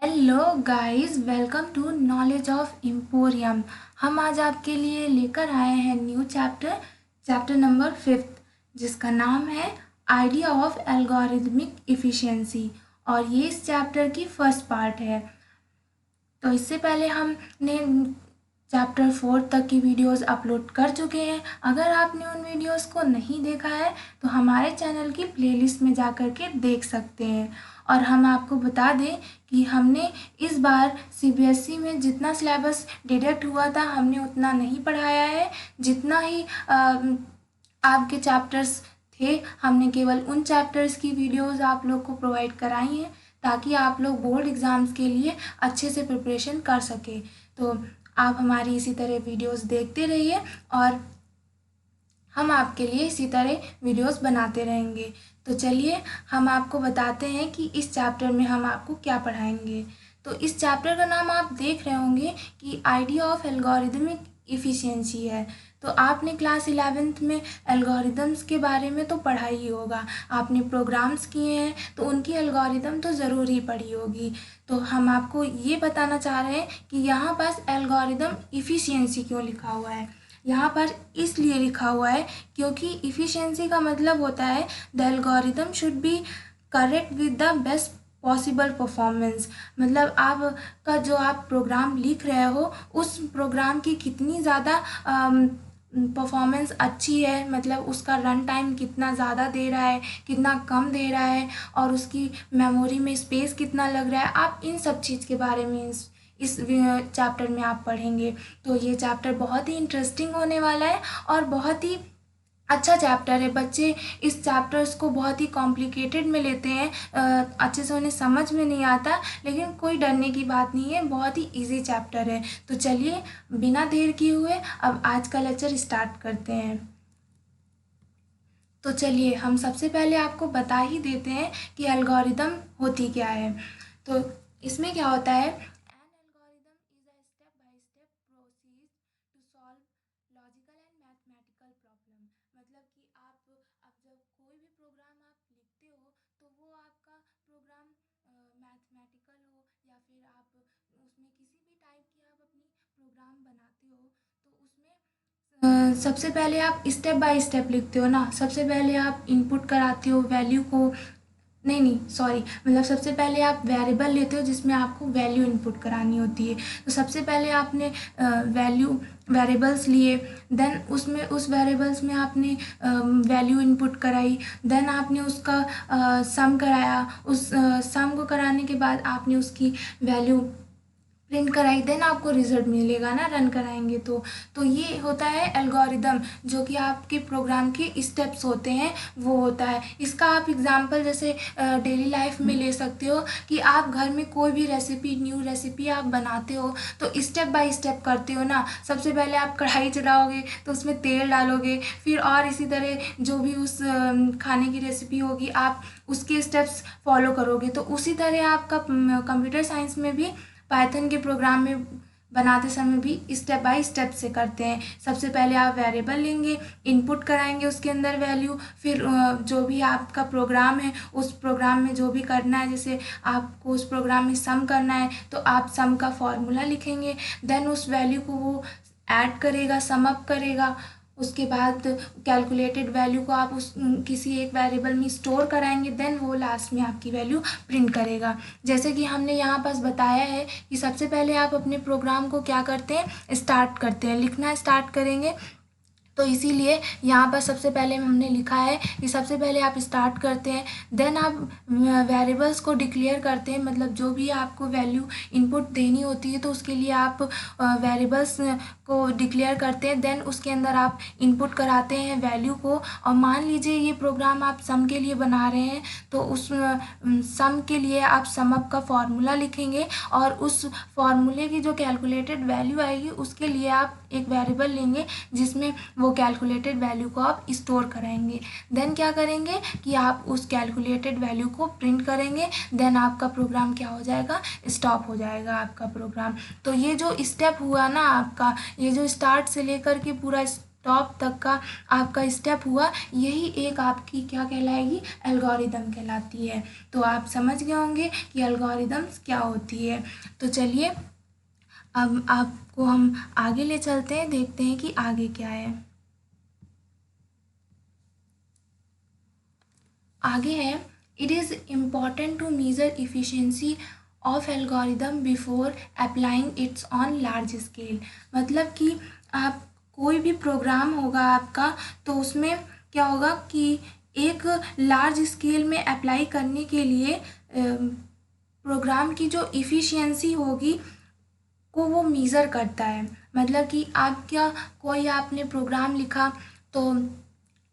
Hello guys, welcome to Knowledge of Emporium. हम आज आपके लिए लेकर आए हैं न्यू चैप्टर नंबर 5, जिसका नाम है आइडिया ऑफ एल्गोरिथमिक इफ़िशिएंसी। और ये इस चैप्टर की फर्स्ट पार्ट है। तो इससे पहले हमने चैप्टर 4 तक की वीडियोस अपलोड कर चुके हैं। अगर आपने उन वीडियोस को नहीं देखा है तो हमारे चैनल की प्लेलिस्ट में जा कर के देख सकते हैं। और हम आपको बता दें कि हमने इस बार सीबीएसई में जितना सिलेबस डिडक्ट हुआ था हमने उतना नहीं पढ़ाया है। जितना ही आपके चैप्टर्स थे हमने केवल उन चैप्टर्स की वीडियोस आप लोग को प्रोवाइड कराई हैं, ताकि आप लोग बोर्ड एग्ज़ाम्स के लिए अच्छे से प्रिपरेशन कर सकें। तो आप हमारी इसी तरह वीडियोस देखते रहिए और हम आपके लिए इसी तरह वीडियोस बनाते रहेंगे। तो चलिए हम आपको बताते हैं कि इस चैप्टर में हम आपको क्या पढ़ाएंगे। तो इस चैप्टर का नाम आप देख रहे होंगे कि आइडिया ऑफ एल्गोरिथमिक इफ़िशिएंसी है। तो आपने क्लास 11th में एल्गोरिदम्स के बारे में तो पढ़ा ही होगा। आपने प्रोग्राम्स किए हैं तो उनकी एल्गोरिदम तो ज़रूर ही पढ़ी होगी। तो हम आपको ये बताना चाह रहे हैं कि यहाँ पास एल्गोरिदम इफ़िशिएंसी क्यों लिखा हुआ है। यहाँ पर इसलिए लिखा हुआ है क्योंकि इफ़िशिएंसी का मतलब होता है the algorithm should be correct with the best possible performance. मतलब आपका जो आप प्रोग्राम लिख रहे हो उस प्रोग्राम की कितनी ज़्यादा परफॉर्मेंस अच्छी है, मतलब उसका रन टाइम कितना ज़्यादा दे रहा है, कितना कम दे रहा है, और उसकी मेमोरी में स्पेस कितना लग रहा है। आप इन सब चीज़ के बारे में इस चैप्टर में आप पढ़ेंगे। तो ये चैप्टर बहुत ही इंटरेस्टिंग होने वाला है और बहुत ही अच्छा चैप्टर है। बच्चे इस चैप्टर्स को बहुत ही कॉम्प्लिकेटेड में लेते हैं, अच्छे से उन्हें समझ में नहीं आता, लेकिन कोई डरने की बात नहीं है, बहुत ही इजी चैप्टर है। तो चलिए बिना देर किए हुए अब आज का लेक्चर स्टार्ट करते हैं। तो चलिए हम सबसे पहले आपको बता ही देते हैं कि एल्गोरिदम होती क्या है। तो इसमें क्या होता है, an algorithm is a step by step process to solve logical and mathematical problem. मतलब कि आप अब जब कोई भी प्रोग्राम आप लिखते हो तो वो आपका प्रोग्राम मैथमेटिकल हो या फिर आप उसमें किसी भी टाइप की आप अपनी प्रोग्राम बनाते हो, तो उसमें सबसे पहले आप स्टेप बाय स्टेप लिखते हो ना। सबसे पहले आप इनपुट कराते हो वैल्यू को, नहीं सॉरी, मतलब सबसे पहले आप वेरिएबल लेते हो जिसमें आपको वैल्यू इनपुट करानी होती है। तो सबसे पहले आपने वैल्यू वेरिएबल्स लिए, देन उसमें उस वेरिएबल्स में आपने वैल्यू इनपुट कराई, देन आपने उसका सम कराया। उस सम को कराने के बाद आपने उसकी वैल्यू प्रिंट कराई, देन आपको रिजल्ट मिलेगा ना, रन कराएंगे तो ये होता है एल्गोरिदम, जो कि आपके प्रोग्राम के स्टेप्स होते हैं वो होता है। इसका आप एग्जांपल जैसे डेली लाइफ में ले सकते हो कि आप घर में कोई भी रेसिपी, न्यू रेसिपी आप बनाते हो तो स्टेप बाय स्टेप करते हो ना। सबसे पहले आप कढ़ाई चढ़ाओगे तो उसमें तेल डालोगे, फिर और इसी तरह जो भी उस खाने की रेसिपी होगी आप उसके स्टेप्स फॉलो करोगे। तो उसी तरह आपका कंप्यूटर साइंस में भी पाइथन के प्रोग्राम में बनाते समय भी स्टेप बाय स्टेप से करते हैं। सबसे पहले आप वेरिएबल लेंगे, इनपुट कराएंगे उसके अंदर वैल्यू, फिर जो भी आपका प्रोग्राम है उस प्रोग्राम में जो भी करना है, जैसे आपको उस प्रोग्राम में सम करना है तो आप सम का फॉर्मूला लिखेंगे, देन उस वैल्यू को वो ऐड करेगा, सम अप करेगा। उसके बाद कैलकुलेटेड वैल्यू को आप उस किसी एक वेरिएबल में स्टोर कराएंगे, देन वो लास्ट में आपकी वैल्यू प्रिंट करेगा। जैसे कि हमने यहाँ पास बताया है कि सबसे पहले आप अपने प्रोग्राम को क्या करते हैं, स्टार्ट करते हैं, लिखना स्टार्ट करेंगे। तो इसीलिए यहाँ पर सबसे पहले हमने लिखा है कि सबसे पहले आप स्टार्ट करते हैं, देन आप वेरिएबल्स को डिक्लेयर करते हैं। मतलब जो भी आपको वैल्यू इनपुट देनी होती है तो उसके लिए आप वेरिएबल्स को डिक्लेयर करते हैं, देन उसके अंदर आप इनपुट कराते हैं वैल्यू को। और मान लीजिए ये प्रोग्राम आप सम के लिए बना रहे हैं तो उस सम के लिए आप सम अप का फॉर्मूला लिखेंगे, और उस फॉर्मूले की जो कैलकुलेटेड वैल्यू आएगी उसके लिए आप एक वेरिएबल लेंगे जिसमें वो कैलकुलेटेड वैल्यू को आप स्टोर कराएंगे। देन क्या करेंगे कि आप उस कैलकुलेटेड वैल्यू को प्रिंट करेंगे, देन आपका प्रोग्राम क्या हो जाएगा, स्टॉप हो जाएगा आपका प्रोग्राम। तो ये जो स्टेप हुआ ना आपका, ये जो स्टार्ट से लेकर के पूरा टॉप तक का आपका स्टेप हुआ, यही एक आपकी क्या कहलाएगी, एल्गोरिदम कहलाती है। तो आप समझ गए होंगे कि एल्गोरिदम्स क्या होती है। तो चलिए अब आपको हम आगे ले चलते हैं, देखते हैं कि आगे क्या है। आगे है, it is important to measure efficiency of algorithm before applying its on large scale. मतलब कि आप कोई भी प्रोग्राम होगा आपका, तो उसमें क्या होगा कि एक लार्ज स्केल में अप्लाई करने के लिए प्रोग्राम की जो इफ़िशियंसी होगी को वो मेज़र करता है। मतलब कि आप क्या, कोई आपने प्रोग्राम लिखा तो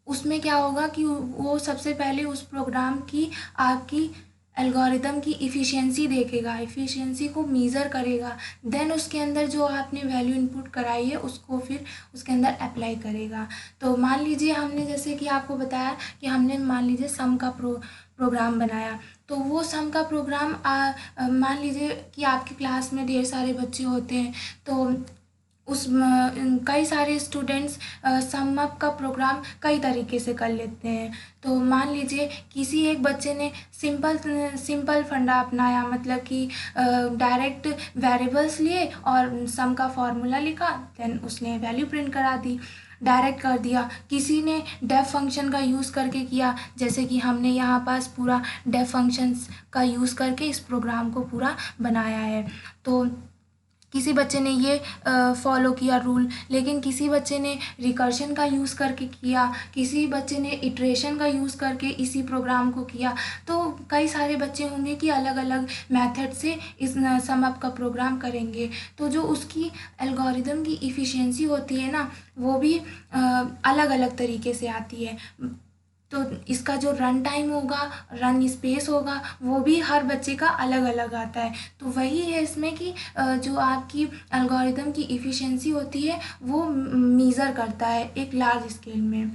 उसमें क्या होगा कि वो सबसे पहले उस प्रोग्राम की आपकी एल्गोरिदम की इफ़िशियंसी देखेगा, इफ़िशियंसी को मेज़र करेगा, देन उसके अंदर जो आपने वैल्यू इनपुट कराई है उसको फिर उसके अंदर अप्लाई करेगा। तो मान लीजिए हमने जैसे कि आपको बताया कि हमने मान लीजिए सम का प्रोग्राम बनाया, तो वो सम का प्रोग्राम मान लीजिए कि आपकी क्लास में ढेर सारे बच्चे होते हैं, तो उस कई सारे स्टूडेंट्स सम अप का प्रोग्राम कई तरीके से कर लेते हैं। तो मान लीजिए किसी एक बच्चे ने सिंपल फंडा अपनाया, मतलब कि डायरेक्ट वेरिएबल्स लिए और सम का फॉर्मूला लिखा, देन उसने वैल्यू प्रिंट करा दी, डायरेक्ट कर दिया। किसी ने डेफ फंक्शन का यूज़ करके किया, जैसे कि हमने यहाँ पास पूरा डेफ फंक्शंस का यूज़ करके इस प्रोग्राम को पूरा बनाया है। तो किसी बच्चे ने ये फॉलो किया रूल, लेकिन किसी बच्चे ने रिकर्शन का यूज़ करके किया, किसी बच्चे ने इटरेशन का यूज़ करके इसी प्रोग्राम को किया। तो कई सारे बच्चे होंगे कि अलग अलग मेथड से इस सम अप का प्रोग्राम करेंगे। तो जो उसकी एल्गोरिदम की इफ़िशियंसी होती है ना, वो भी अलग अलग तरीके से आती है। तो इसका जो रन टाइम होगा, रन स्पेस होगा, वो भी हर बच्चे का अलग अलग आता है। तो वही है इसमें कि जो आपकी एल्गोरिदम की इफ़िशियंसी होती है वो मेज़र करता है एक लार्ज स्केल में।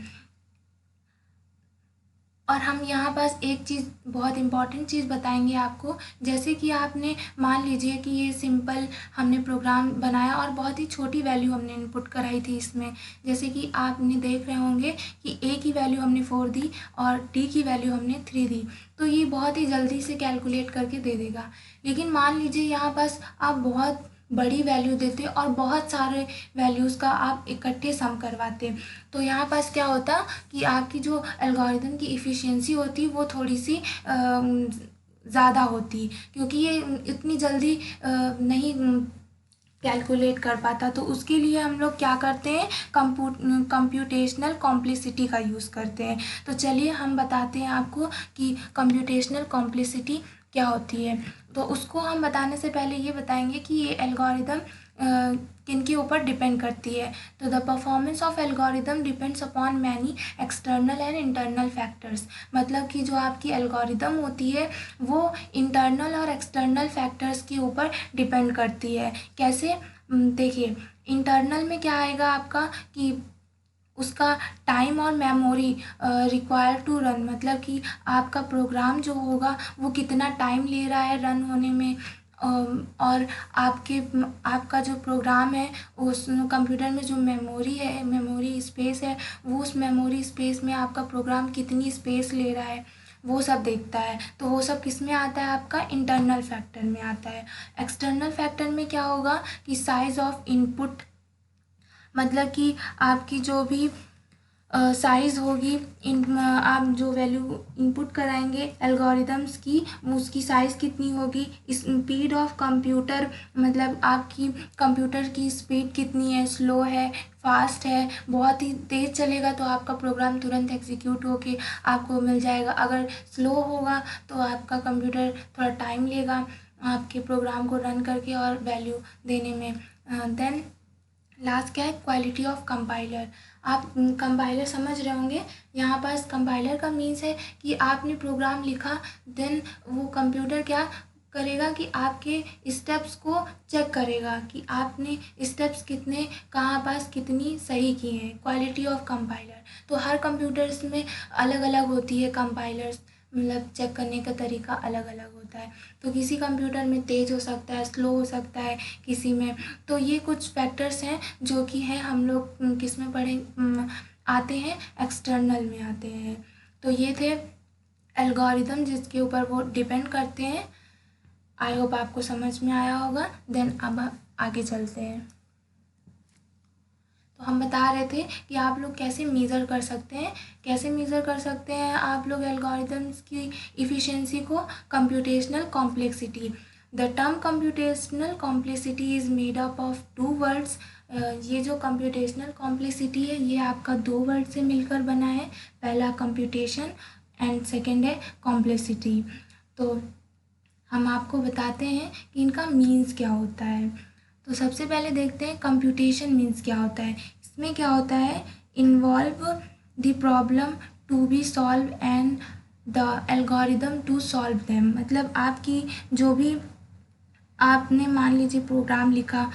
और हम यहाँ पास एक चीज़, बहुत इम्पॉर्टेंट चीज़ बताएंगे आपको। जैसे कि आपने मान लीजिए कि ये सिंपल हमने प्रोग्राम बनाया और बहुत ही छोटी वैल्यू हमने इनपुट कराई थी इसमें। जैसे कि आपने देख रहे होंगे कि a की वैल्यू हमने 4 दी और d की वैल्यू हमने 3 दी, तो ये बहुत ही जल्दी से कैलकुलेट करके दे देगा। लेकिन मान लीजिए यहाँ पास आप बहुत बड़ी वैल्यू देते और बहुत सारे वैल्यूज़ का आप इकट्ठे सम करवाते, तो यहाँ पास क्या होता कि आपकी जो एल्गोरिदम की इफ़िशियंसी होती वो थोड़ी सी ज़्यादा होती, क्योंकि ये इतनी जल्दी नहीं कैलकुलेट कर पाता। तो उसके लिए हम लोग क्या करते हैं, कंप्यूटेशनल कॉम्प्लेक्सिटी का यूज़ करते हैं। तो चलिए हम बताते हैं आपको कि कंप्यूटेशनल कॉम्प्लेक्सिटी क्या होती है। तो उसको हम बताने से पहले ये बताएंगे कि ये एल्गोरिदम किन के ऊपर डिपेंड करती है। तो the performance of algorithm depends upon many external and internal factors. मतलब कि जो आपकी एल्गोरिदम होती है वो इंटरनल और एक्सटर्नल फैक्टर्स के ऊपर डिपेंड करती है। कैसे, देखिए इंटरनल में क्या आएगा आपका कि उसका टाइम और मेमोरी रिक्वायर टू रन, मतलब कि आपका प्रोग्राम जो होगा वो कितना टाइम ले रहा है रन होने में, और आपका जो प्रोग्राम है उस कंप्यूटर में जो मेमोरी है, मेमोरी स्पेस है, वो उस मेमोरी स्पेस में आपका प्रोग्राम कितनी स्पेस ले रहा है वो सब देखता है। तो वो सब किस में आता है, आपका इंटरनल फैक्टर में आता है। एक्सटर्नल फैक्टर में क्या होगा कि साइज़ ऑफ इनपुट, मतलब कि आपकी जो भी साइज़ होगी, आप जो वैल्यू इनपुट कराएंगे एल्गोरिदम्स की, उसकी साइज़ कितनी होगी। स्पीड ऑफ कंप्यूटर, मतलब आपकी कंप्यूटर की स्पीड कितनी है, स्लो है, फास्ट है। बहुत ही तेज़ चलेगा तो आपका प्रोग्राम तुरंत एग्जीक्यूट होके आपको मिल जाएगा, अगर स्लो होगा तो आपका कंप्यूटर थोड़ा टाइम लेगा आपके प्रोग्राम को रन करके और वैल्यू देने में। देन लास्ट क्या है, क्वालिटी ऑफ कंपाइलर। आप कंपाइलर समझ रहे होंगे, यहाँ पास कंपाइलर का मीन्स है कि आपने प्रोग्राम लिखा, देन वो कंप्यूटर क्या करेगा कि आपके स्टेप्स को चेक करेगा कि आपने स्टेप्स कितने कहाँ पास कितनी सही किए हैं। क्वालिटी ऑफ कंपाइलर, तो हर कंप्यूटर्स में अलग अलग होती है कंपाइलर्स, मतलब चेक करने का तरीका अलग अलग होता है। होता है। तो किसी कंप्यूटर में तेज़ हो सकता है, स्लो हो सकता है किसी में। तो ये कुछ फैक्टर्स हैं जो कि है हम लोग किस में आते हैं, एक्सटर्नल में आते हैं। तो ये थे एल्गोरिदम जिसके ऊपर वो डिपेंड करते हैं। आई होप आपको समझ में आया होगा। देन अब आगे चलते हैं। तो हम बता रहे थे कि आप लोग कैसे मेज़र कर सकते हैं। कैसे मेज़र कर सकते हैं आप लोग एल्गोरिदम्स की इफ़िशियंसी को? Computational complexity. The term computational complexity is made up of 2 words. ये जो कंप्यूटेशनल कॉम्प्लेक्सिटी है ये आपका 2 वर्ड से मिलकर बना है। पहला कंप्यूटेशन एंड सेकेंड है कॉम्प्लेक्सिटी। तो हम आपको बताते हैं कि इनका मीन्स क्या होता है। तो सबसे पहले देखते हैं कंप्यूटेशन मीन्स क्या होता है। इसमें क्या होता है? Involve the problem to be solve and the algorithm to solve them. मतलब आपकी जो भी आपने मान लीजिए प्रोग्राम लिखा,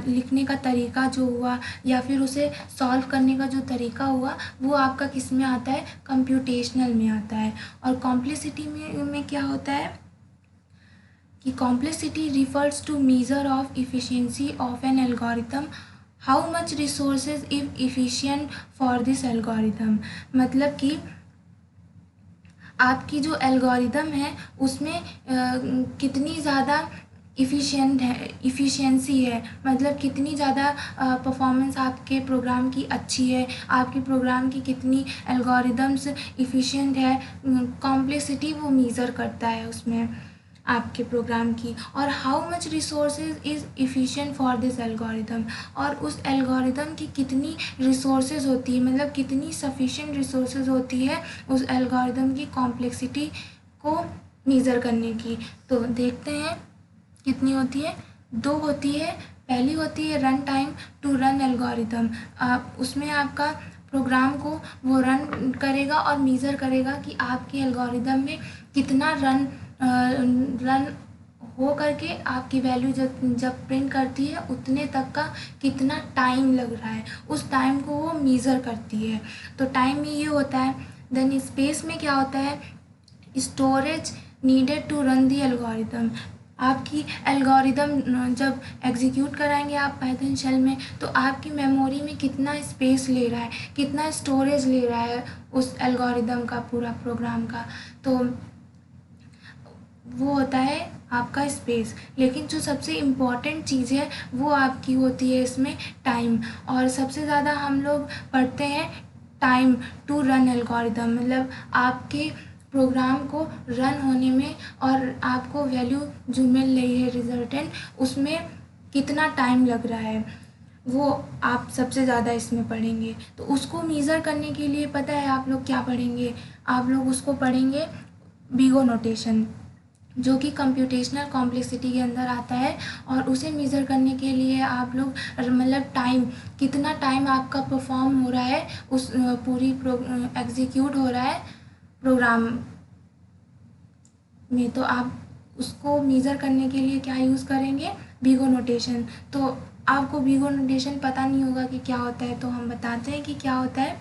लिखने का तरीका जो हुआ या फिर उसे सॉल्व करने का जो तरीका हुआ वो आपका किस में आता है? कंप्यूटेशनल में आता है। और कॉम्प्लेक्सिटी में क्या होता है कि complexity refers to measure of efficiency of an algorithm, how much resources if efficient for this algorithm. मतलब कि आपकी जो एल्गोरिदम है उसमें कितनी ज़्यादा इफ़िशियंसी है, मतलब कितनी ज़्यादा परफॉर्मेंस आपके प्रोग्राम की अच्छी है, आपके प्रोग्राम की कितनी एल्गोरिदम्स इफ़िशियंट है। कॉम्प्लेक्सिटी वो मेज़र करता है उसमें आपके प्रोग्राम की। और how much resources is efficient for this algorithm, और उस एल्गोरिदम की कितनी रिसोर्सेज होती है, मतलब कितनी सफिशिएंट रिसोर्सेज होती है उस एल्गोरिदम की कॉम्प्लेक्सिटी को मेज़र करने की। तो देखते हैं कितनी होती है। 2 होती है। पहली होती है run time to run algorithm. उसमें आपका प्रोग्राम को वो रन करेगा और मेज़र करेगा कि आपके एल्गोरिदम में कितना रन हो करके आपकी वैल्यू जब प्रिंट करती है उतने तक का कितना टाइम लग रहा है, उस टाइम को वो मेज़र करती है। तो टाइम में ये होता है। देन स्पेस में क्या होता है? Storage needed to run the algorithm. आपकी एल्गोरिदम जब एग्जीक्यूट कराएंगे आप पाइथन शेल में तो आपकी मेमोरी में कितना स्पेस ले रहा है, कितना स्टोरेज ले रहा है उस एल्गोरिदम का, पूरा प्रोग्राम का। तो वो होता है आपका स्पेस। लेकिन जो सबसे इम्पॉर्टेंट चीज़ है वो आपकी होती है इसमें टाइम। और सबसे ज़्यादा हम लोग पढ़ते हैं टाइम टू रन एल्गोरिदम, मतलब आपके प्रोग्राम को रन होने में और आपको वैल्यू जो मिल रही है रिजल्टेंट उसमें कितना टाइम लग रहा है वो आप सबसे ज़्यादा इसमें पढ़ेंगे। तो उसको मेज़र करने के लिए पता है आप लोग क्या पढ़ेंगे? आप लोग उसको पढ़ेंगे बीगो नोटेशन, जो कि कंप्यूटेशनल कॉम्प्लेक्सिटी के अंदर आता है। और उसे मेज़र करने के लिए आप लोग मतलब टाइम, कितना टाइम आपका परफॉर्म हो रहा है उस पूरी एग्जीक्यूट हो रहा है प्रोग्राम में, तो आप उसको मेज़र करने के लिए क्या यूज़ करेंगे? बीगो नोटेशन। तो आपको बीगो नोटेशन पता नहीं होगा कि क्या होता है, तो हम बताते हैं कि क्या होता है।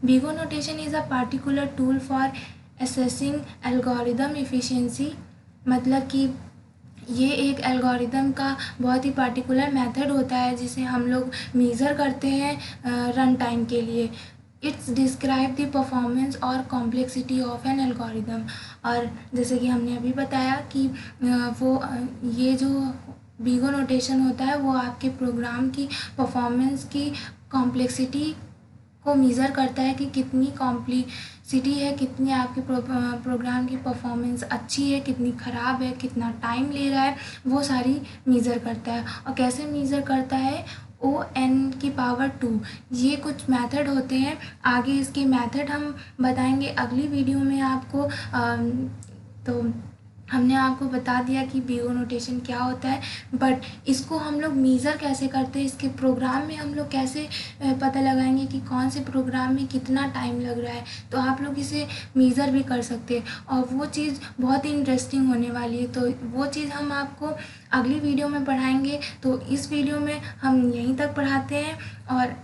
Big O notation is a particular tool for assessing algorithm efficiency. मतलब कि ये एक एल्गोरिदम का बहुत ही पार्टिकुलर मेथड होता है जिसे हम लोग मेज़र करते हैं रन टाइम के लिए। इट्स डिस्क्राइब द परफॉर्मेंस और कॉम्प्लेक्सिटी ऑफ एन एल्गोरिदम। और जैसे कि हमने अभी बताया कि ये जो बीगो नोटेशन होता है वो आपके प्रोग्राम की परफॉर्मेंस की कॉम्प्लेक्सिटी को मेज़र करता है कि कितनी कॉम्प्लेक्सिटी है, कितनी आपके प्रोग्राम की परफॉर्मेंस अच्छी है, कितनी ख़राब है, कितना टाइम ले रहा है, वो सारी मेज़र करता है। और कैसे मेज़र करता है? O(n)⁻²। ये कुछ मेथड होते हैं, आगे इसके मेथड हम बताएंगे अगली वीडियो में आपको। तो हमने आपको बता दिया कि बीगो नोटेशन क्या होता है, बट इसको हम लोग मेज़र कैसे करते हैं, इसके प्रोग्राम में हम लोग कैसे पता लगाएंगे कि कौन से प्रोग्राम में कितना टाइम लग रहा है। तो आप लोग इसे मेज़र भी कर सकते हैं और वो चीज़ बहुत ही इंटरेस्टिंग होने वाली है। तो वो चीज़ हम आपको अगली वीडियो में पढ़ाएंगे। तो इस वीडियो में हम यहीं तक पढ़ाते हैं और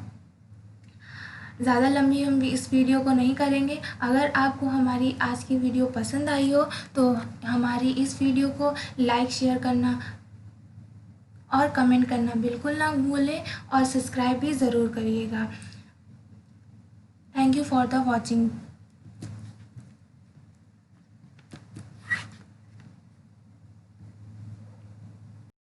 ज़्यादा लंबी हम इस वीडियो को नहीं करेंगे। अगर आपको हमारी आज की वीडियो पसंद आई हो तो हमारी इस वीडियो को लाइक शेयर करना और कमेंट करना बिल्कुल ना भूलें और सब्सक्राइब भी ज़रूर करिएगा। Thank you for the watching.